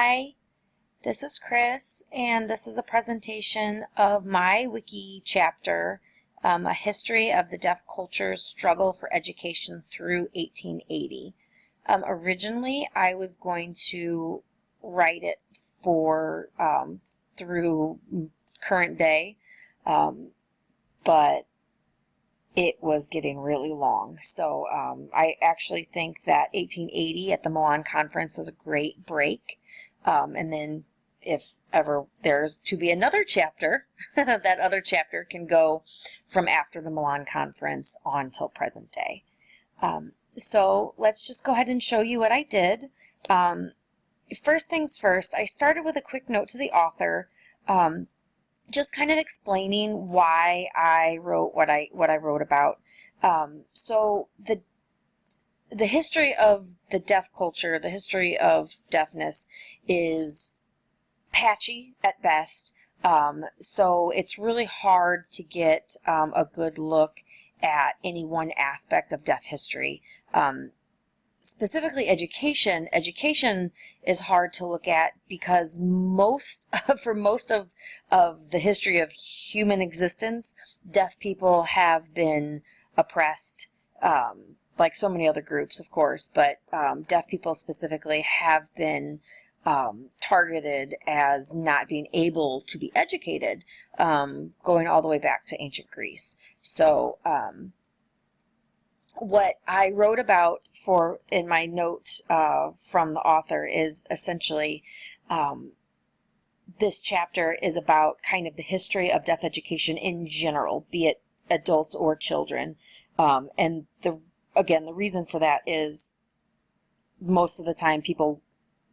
Hi, this is Chris, and this is a presentation of my wiki chapter, A History of the Deaf Culture's Struggle for Education Through 1880. Originally, I was going to write it for through current day, but it was getting really long. So I actually think that 1880 at the Milan Conference was a great break. And then if ever there's to be another chapter, that other chapter can go from after the Milan Conference on till present day. So let's just go ahead and show you what I did. First things first, I started with a quick note to the author, just kind of explaining why I wrote what I wrote about. So the history of the deaf culture, the history of deafness is patchy at best. So it's really hard to get a good look at any one aspect of deaf history. Specifically education is hard to look at because for most of the history of human existence, deaf people have been oppressed, like so many other groups, of course, but deaf people specifically have been targeted as not being able to be educated, going all the way back to ancient Greece. So what I wrote about in my note from the author is essentially this chapter is about kind of the history of deaf education in general, be it adults or children. And the reason for that is most of the time people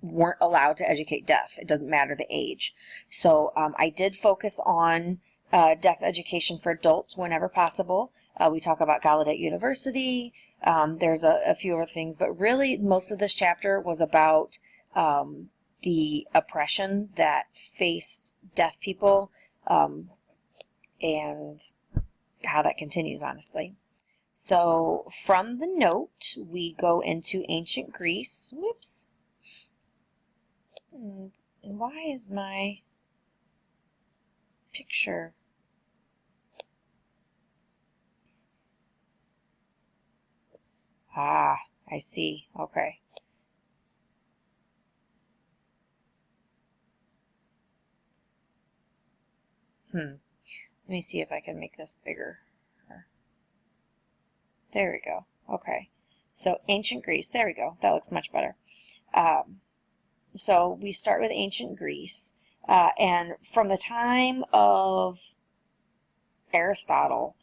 weren't allowed to educate deaf. It doesn't matter the age. So I did focus on deaf education for adults whenever possible. We talk about Gallaudet University. There's a few other things, but really most of this chapter was about the oppression that faced deaf people and how that continues, honestly. So from the note, we go into ancient Greece. Whoops. And why is my picture... Ah, I see. Okay. Let me see if I can make this bigger. There we go. Okay. So ancient Greece. There we go. That looks much better. So we start with ancient Greece. And from the time of Aristotle,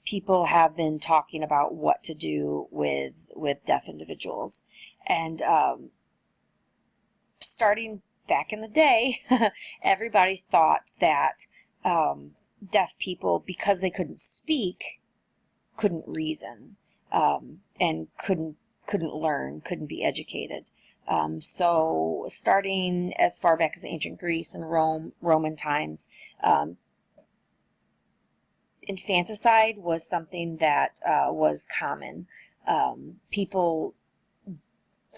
people have been talking about what to do with deaf individuals. And starting back in the day, everybody thought that deaf people, because they couldn't speak, couldn't reason, and couldn't learn, couldn't be educated. So starting as far back as ancient Greece and Roman times, infanticide was something that was common. People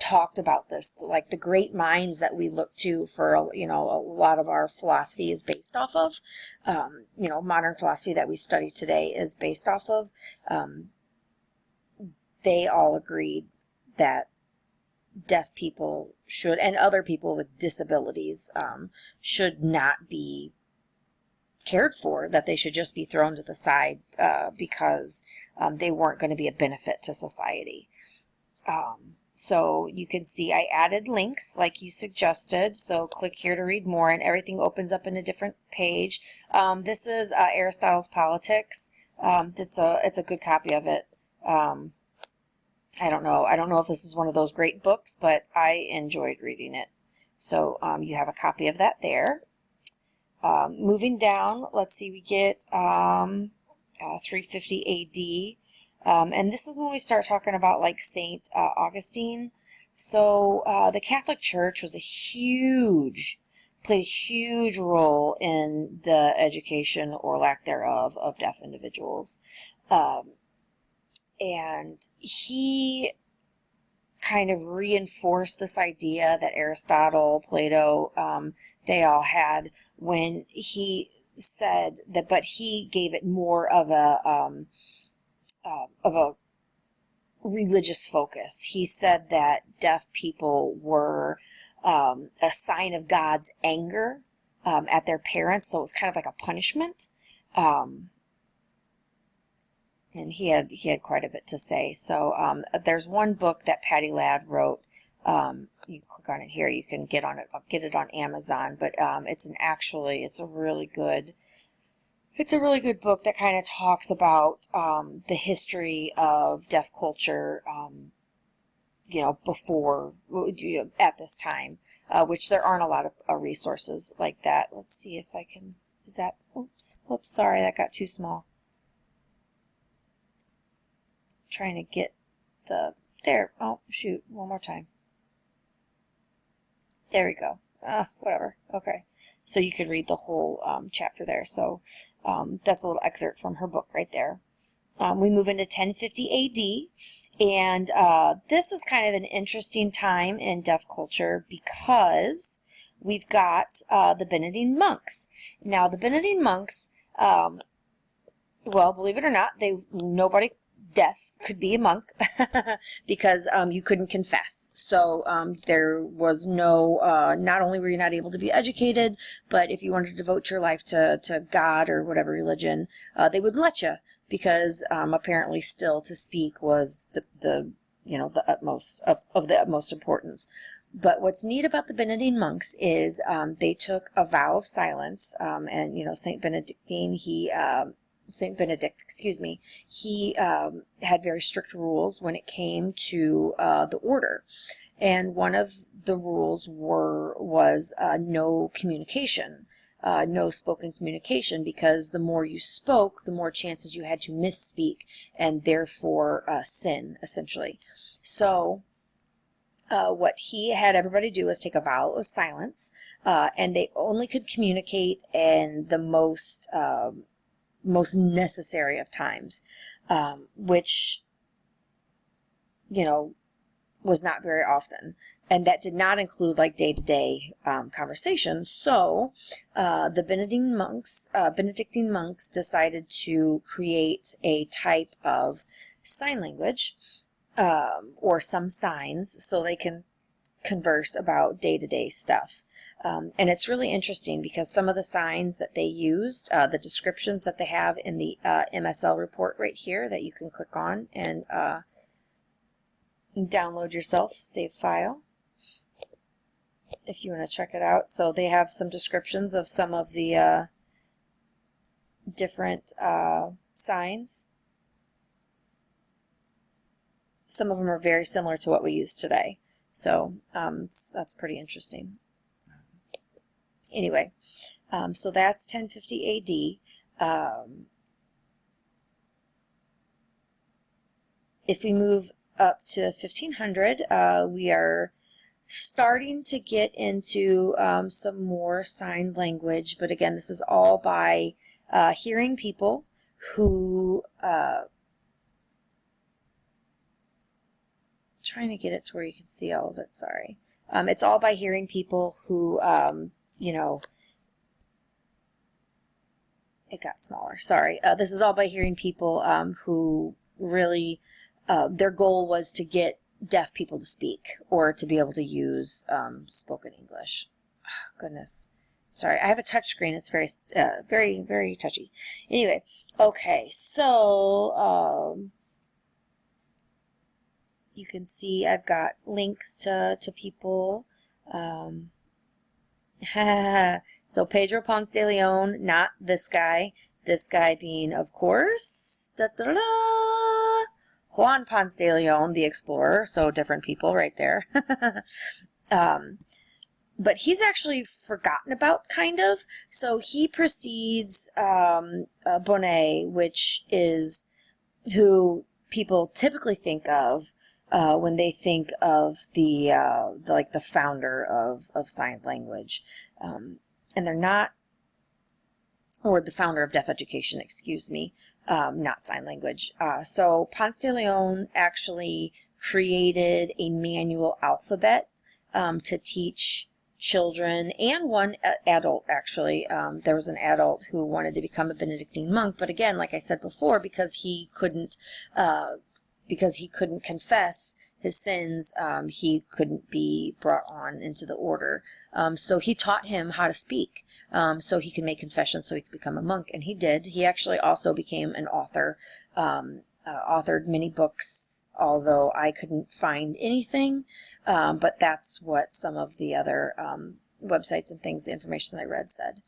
talked about this, like the great minds that we look to for, a lot of our philosophy is based off of, modern philosophy that we study today is based off of. They all agreed that deaf people should, and other people with disabilities, should not be cared for, that they should just be thrown to the side because they weren't going to be a benefit to society. So you can see I added links like you suggested, so click here to read more, and everything opens up in a different page. This is Aristotle's Politics. It's a good copy of it. I don't know if this is one of those great books, but I enjoyed reading it. So you have a copy of that there. Moving down, let's see, we get 350 AD. And this is when we start talking about like Saint Augustine. So the Catholic Church was played a huge role in the education or lack thereof of deaf individuals. And he kind of reinforce this idea that Aristotle, Plato, they all had when he said that, but he gave it more of a religious focus. He said that deaf people were a sign of God's anger at their parents, so it was kind of like a punishment. And he had quite a bit to say. So there's one book that Patty Ladd wrote. You click on it here, you can get it on Amazon. But it's a really good book that kind of talks about the history of deaf culture. Before at this time, which there aren't a lot of resources like that. Let's see if I can. Is that? Oops. Sorry, that got too small. Trying to get there. Oh, shoot. One more time. There we go. Whatever. Okay. So you could read the whole chapter there. So that's a little excerpt from her book right there. We move into 1050 AD, and this is kind of an interesting time in deaf culture because we've got the Benedictine monks. Now, the Benedictine monks, well, believe it or not, nobody deaf could be a monk because you couldn't confess. So there was no, not only were you not able to be educated, but if you wanted to devote your life to God or whatever religion, they wouldn't let you, because apparently still to speak was the utmost of the utmost importance. But what's neat about the Benedictine monks is they took a vow of silence, and Saint Benedict, he had very strict rules when it came to the order. And one of the rules was no communication, no spoken communication, because the more you spoke, the more chances you had to misspeak and therefore sin, essentially. So what he had everybody do was take a vow of silence, and they only could communicate in the most necessary of times, which, was not very often. And that did not include like day-to-day conversations. So the Benedictine monks decided to create a type of sign language or some signs so they can converse about day-to-day stuff. And it's really interesting because some of the signs that they used, the descriptions that they have in the MSL report right here that you can click on and download yourself, save file, if you want to check it out. So they have some descriptions of some of the different signs. Some of them are very similar to what we use today. So that's pretty interesting. Anyway, so that's 1050 AD. If we move up to 1500, we are starting to get into some more signed language, but again, this is all by hearing people who trying to get it to where you can see all of it. Sorry. It's all by hearing people who it got smaller. Sorry. This is all by hearing people who really their goal was to get deaf people to speak or to be able to use spoken English. Oh, goodness. Sorry, I have a touch screen. It's very, very, very touchy. Anyway, okay, so you can see I've got links to people. So Pedro Ponce de Leon, not this guy. This guy being, of course, Juan Ponce de Leon, the explorer. So different people right there. But he's actually forgotten about, kind of. So he precedes Bonnet, which is who people typically think of when they think of the founder of sign language, and they're not, or the founder of deaf education, excuse me, not sign language. So Ponce de Leon actually created a manual alphabet to teach children, and one adult actually. There was an adult who wanted to become a Benedictine monk, but again, like I said before, because he couldn't confess his sins, he couldn't be brought on into the order. So he taught him how to speak, so he could make confession, so he could become a monk, and he did. He actually also became an author, authored many books, although I couldn't find anything, but that's what some of the other websites and things, the information I read said.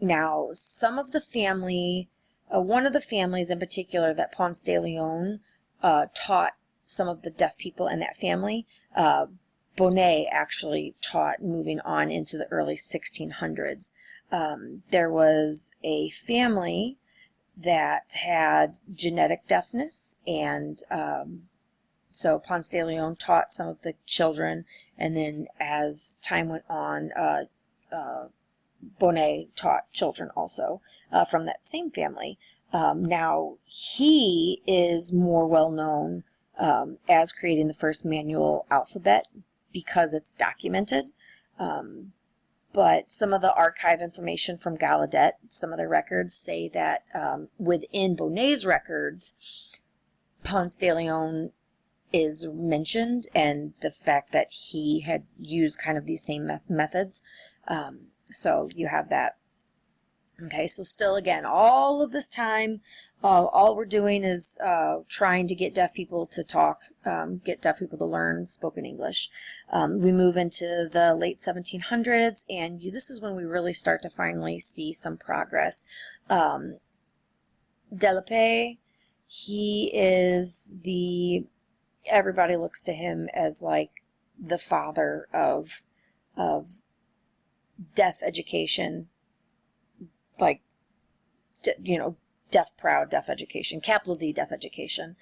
Now, some of the family, one of the families in particular that Ponce de Leon taught some of the deaf people in that family, Bonnet actually taught moving on into the early 1600s. There was a family that had genetic deafness, and so Ponce de Leon taught some of the children, and then as time went on, Bonnet taught children also from that same family. Now, he is more well known as creating the first manual alphabet because it's documented. But some of the archive information from Gallaudet, some of the records say that within Bonnet's records, Ponce de Leon is mentioned, and the fact that he had used kind of these same methods. So you have that. Okay, so still, again, all of this time, all we're doing is trying to get deaf people to talk, get deaf people to learn spoken English. We move into the late 1700s, and this is when we really start to finally see some progress. Delepay, he is everybody looks to him as like the father of deaf education, like, deaf-proud deaf education, capital D deaf education.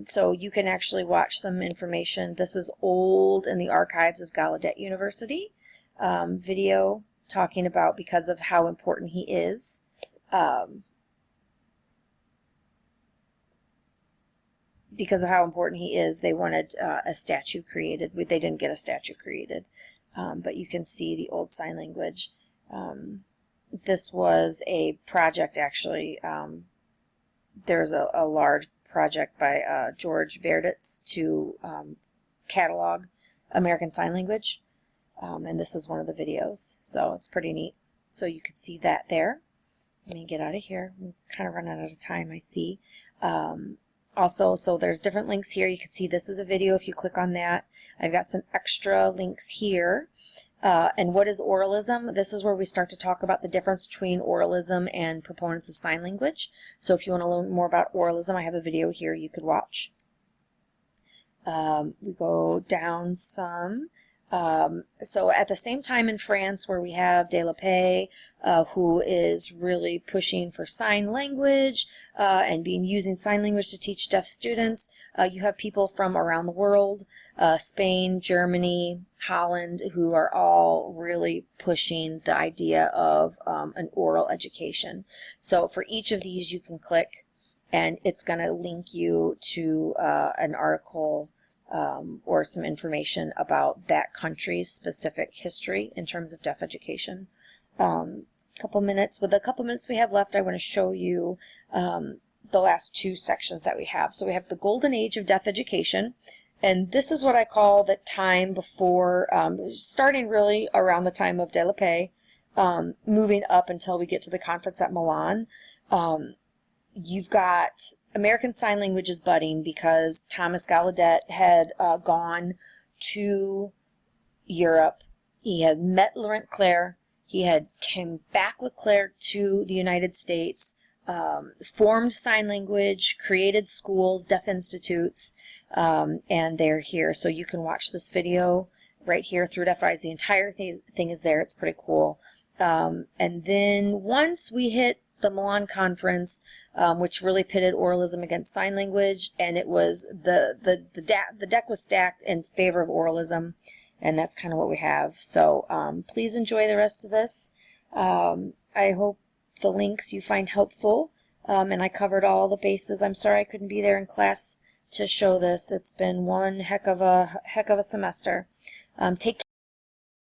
So you can actually watch some information. This is old in the archives of Gallaudet University, video talking about because of how important he is. Because of how important he is, they wanted a statue created. They didn't get a statue created, but you can see the old sign language. This was a project, actually. There's a large project by George Verditz to catalog American Sign Language, and this is one of the videos, so it's pretty neat. So you can see that there. Let me get out of here. I'm kind of running out of time, I see. Also, so there's different links here. You can see this is a video if you click on that. I've got some extra links here. And what is oralism? This is where we start to talk about the difference between oralism and proponents of sign language. So if you want to learn more about oralism, I have a video here you could watch. We go down some. So at the same time in France, where we have Delepay, who is really pushing for sign language and using sign language to teach deaf students, you have people from around the world, Spain, Germany, Holland, who are all really pushing the idea of an oral education. So for each of these you can click, and it's going to link you to an article or some information about that country's specific history in terms of deaf education. With the couple minutes we have left, I want to show you the last two sections that we have. So we have the Golden Age of Deaf Education, and this is what I call the time before, starting really around the time of Delepay, moving up until we get to the conference at Milan. You've got American Sign Language is budding because Thomas Gallaudet had gone to Europe. He had met Laurent Clerc. He had came back with Clerc to the United States, formed sign language, created schools, deaf institutes, and they're here. So you can watch this video right here through Deaf Rise. The entire thing is there. It's pretty cool. And then once we hit the Milan Conference, which really pitted oralism against sign language, and it was the deck was stacked in favor of oralism, and that's kind of what we have. So please enjoy the rest of this. I hope the links you find helpful, and I covered all the bases. I'm sorry I couldn't be there in class to show this. It's been one heck of a semester. Take